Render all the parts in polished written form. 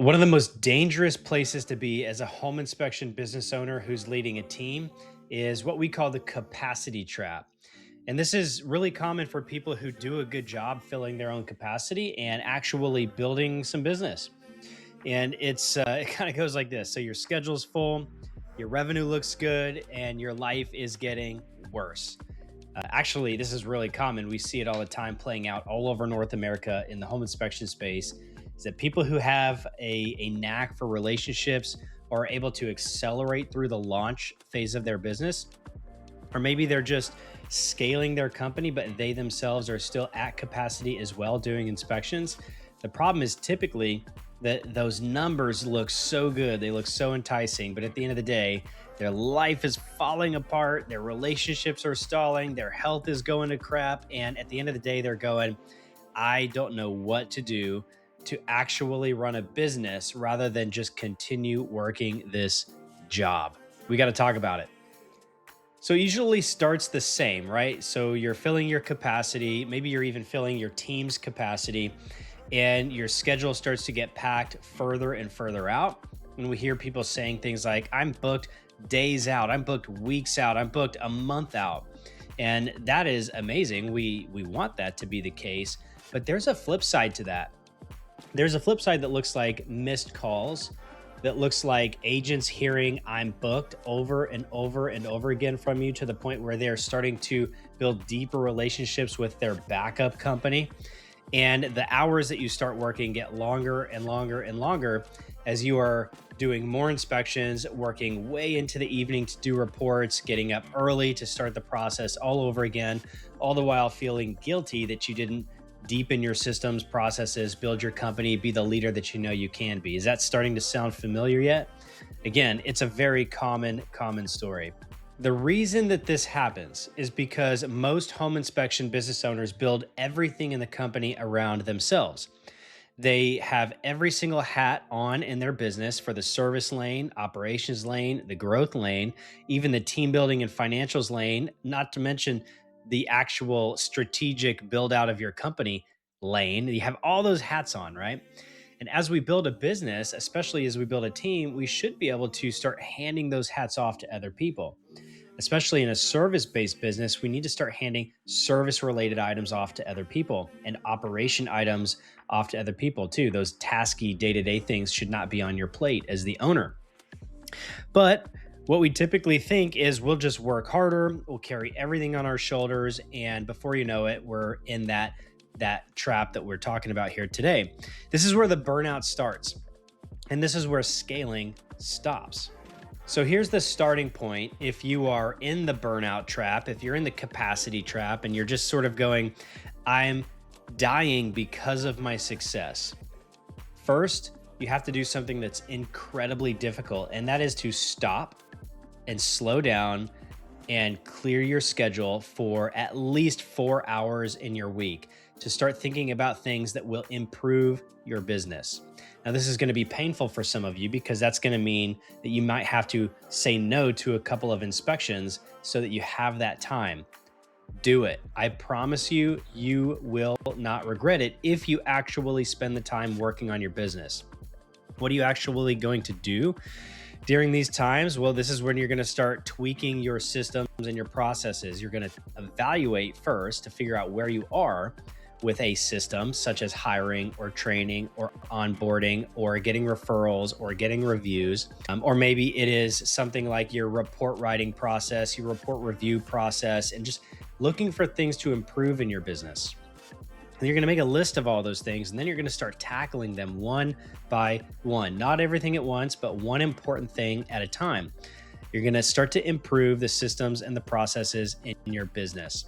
One of the most dangerous places to be as a home inspection business owner who's leading a team is what we call the capacity trap. And this is really common for people who do a good job filling their own capacity and actually building some business. And it kind of goes like this. So your schedule's full, your revenue looks good, and your life is getting worse. Actually, this is really common. We see it all the time playing out all over North America in the home inspection space. Is that people who have a knack for relationships are able to accelerate through the launch phase of their business, or maybe they're just scaling their company, but they themselves are still at capacity as well doing inspections. The problem is typically that those numbers look so good, they look so enticing, but at the end of the day, their life is falling apart, their relationships are stalling, their health is going to crap. And at the end of the day, they're going, I don't know what to do to actually run a business rather than just continue working this job. We got to talk about it. So it usually starts the same, right? So you're filling your capacity, maybe you're even filling your team's capacity, and your schedule starts to get packed further and further out. And we hear people saying things like, I'm booked days out, I'm booked weeks out, I'm booked a month out. And that is amazing. We want that to be the case, but there's a flip side to that. There's a flip side that looks like missed calls, that looks like agents hearing I'm booked over and over and over again from you to the point where they're starting to build deeper relationships with their backup company. And the hours that you start working get longer and longer and longer as you are doing more inspections, working way into the evening to do reports, getting up early to start the process all over again, all the while feeling guilty that you didn't deepen your systems, processes, build your company, be the leader that you know you can be. Is that starting to sound familiar yet? Again, it's a very common story. The reason that this happens is because most home inspection business owners build everything in the company around themselves. They have every single hat on in their business for the service lane, operations lane, the growth lane, even the team building and financials lane, not to mention the actual strategic build out of your company lane. You have all those hats on, right? And as we build a business, especially as we build a team, we should be able to start handing those hats off to other people. Especially in a service based business, we need to start handing service related items off to other people and operation items off to other people too. Those tasky day to day things should not be on your plate as the owner. But what we typically think is we'll just work harder, we'll carry everything on our shoulders, and before you know it, we're in that trap that we're talking about here today. This is where the burnout starts, and this is where scaling stops. So here's the starting point. If you are in the burnout trap, if you're in the capacity trap and you're just sort of going, I'm dying because of my success. First, you have to do something that's incredibly difficult, and that is to stop and slow down and clear your schedule for at least 4 hours in your week to start thinking about things that will improve your business. Now, this is going to be painful for some of you because that's going to mean that you might have to say no to a couple of inspections so that you have that time. Do it. I promise you, you will not regret it if you actually spend the time working on your business. What are you actually going to do during these times? Well, this is when you're going to start tweaking your systems and your processes. You're going to evaluate first to figure out where you are with a system, such as hiring or training or onboarding or getting referrals or getting reviews. Or maybe it is something like your report writing process, your report review process, and just looking for things to improve in your business. And you're going to make a list of all those things, and then you're going to start tackling them one by one. Not everything at once, but one important thing at a time. You're going to start to improve the systems and the processes in your business.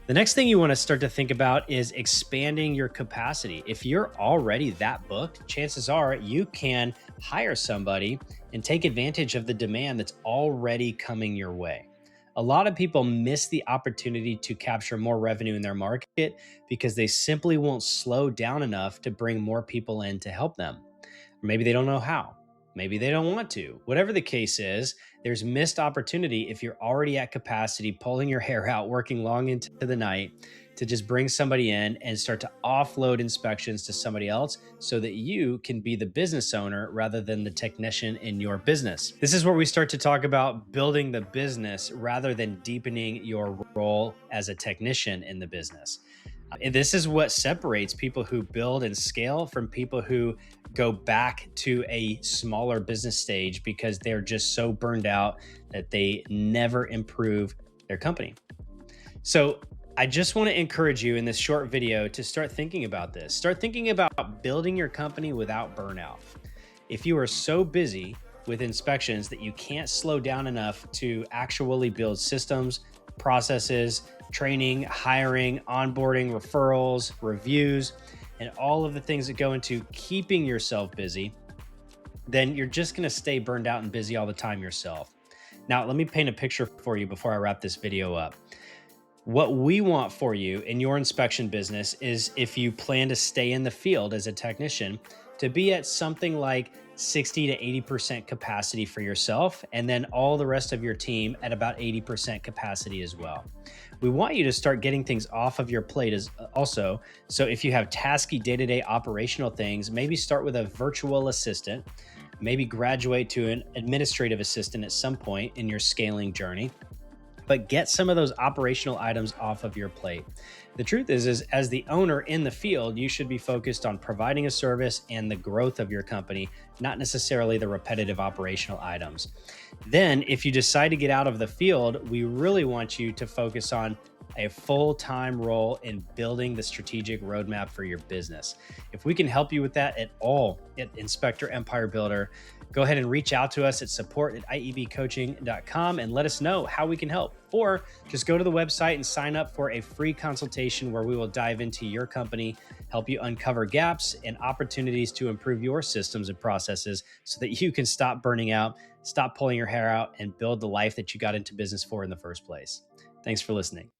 The next thing you want to start to think about is expanding your capacity. If you're already that booked, chances are you can hire somebody and take advantage of the demand that's already coming your way. A lot of people miss the opportunity to capture more revenue in their market because they simply won't slow down enough to bring more people in to help them. Or maybe they don't know how. Maybe they don't want to. Whatever the case is, there's missed opportunity if you're already at capacity, pulling your hair out, working long into the night to just bring somebody in and start to offload inspections to somebody else so that you can be the business owner rather than the technician in your business. This is where we start to talk about building the business rather than deepening your role as a technician in the business. And this is what separates people who build and scale from people who go back to a smaller business stage because they're just so burned out that they never improve their company. So I just want to encourage you in this short video to start thinking about this. Start thinking about building your company without burnout. If you are so busy with inspections that you can't slow down enough to actually build systems, processes, training, hiring, onboarding, referrals, reviews, and all of the things that go into keeping yourself busy, then you're just going to stay burned out and busy all the time yourself. Now, let me paint a picture for you before I wrap this video up. What we want for you in your inspection business is, if you plan to stay in the field as a technician, to be at something like 60 to 80% capacity for yourself, and then all the rest of your team at about 80% capacity as well. We want you to start getting things off of your plate as also. So if you have tasky day-to-day operational things, maybe start with a virtual assistant, maybe graduate to an administrative assistant at some point in your scaling journey, but get some of those operational items off of your plate. The truth is as the owner in the field, you should be focused on providing a service and the growth of your company, not necessarily the repetitive operational items. Then, if you decide to get out of the field, we really want you to focus on a full-time role in building the strategic roadmap for your business. If we can help you with that at all at Inspector Empire Builder, go ahead and reach out to us at support@iebcoaching.com and let us know how we can help. Or just go to the website and sign up for a free consultation where we will dive into your company, help you uncover gaps and opportunities to improve your systems and processes so that you can stop burning out, stop pulling your hair out, and build the life that you got into business for in the first place. Thanks for listening.